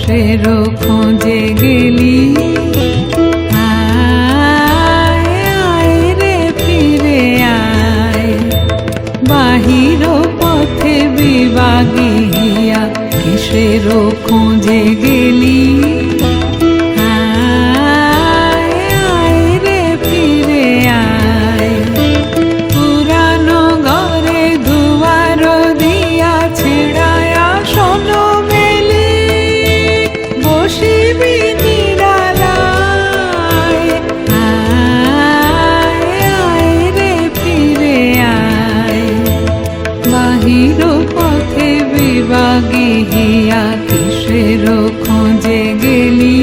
কিসের খোঁজে গেলি? আয় আয় রে ফিরে আয়, বাহির পথে বিভাগিয়া কিসের খোঁজে গেলি? আয় আয় রে ফিরে আয়, পুরানো ঘরে দুয়ার দিয়া ছেড়ায়া শোনো মেলি, বসিবি নিরালায়। আয় আয় রে ফিরে আয়, বাহির পথে বিভাগিয়া কিসের খোঁজে গেলি?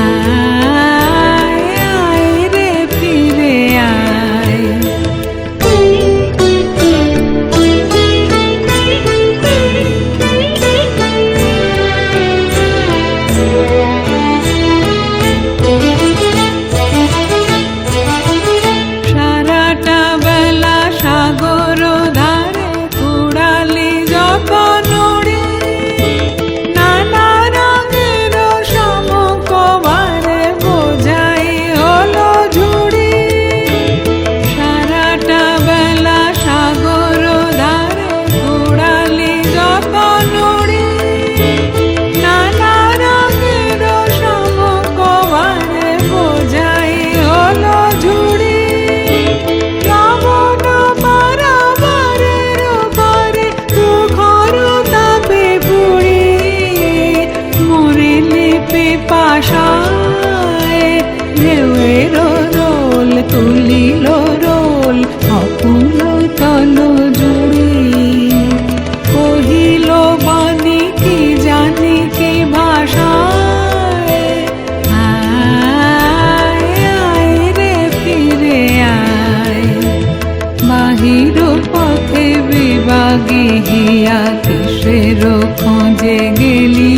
আয় আয় রে ফিরে আয়। সারাটা বেলা সাগর ধারে কুড়ালি যত নুড়ি, নানা রঙের শামুক বারে বোঝাই হলো ঝুড়ি। সারাটা বেলা সাগর ধারে কুড়ালি যত নুড়ি, নানা রঙের শামুক বারে বোঝাই হলো ঝুড়ি। লবণ বরাবরের উপরে তুখর তাপে পুড়ি, মরিলি পিপাসায় ঢেউয়ের রোল তুলিল রোল অকুল তল জুড়ি। কহিল বাণী কি জানি কি ভাষায়, আয় আয় রে ফিরে আয়, বাহির পথে বিভাগিয়া কিসের খোঁজে গেলি?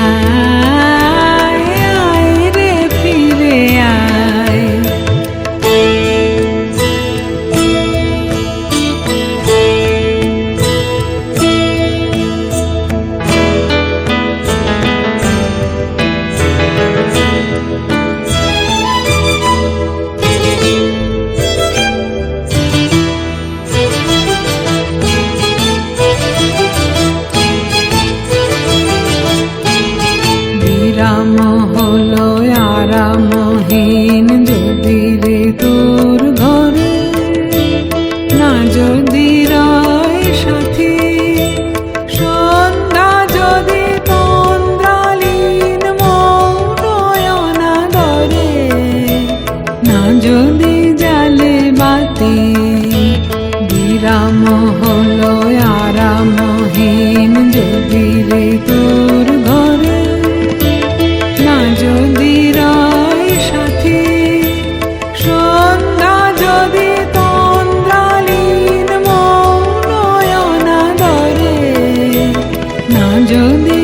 আয় আয় রে ফিরে আয়। বিরাম হলো আরামহীন যদি রে তোর ঘরে, না যদি রয় সাথী সন্ধ্যা, যদি তন্দ্রালীন মৌনয়না ধরে, না যদি জালে বাতি। বিরাম হলো আরামহীন যদি রে তোর ঘরে, না যদি রয় সাথী সন্ধ্যা, যদি তন্দ্রালীন মৌনয়না ধরে, না যদি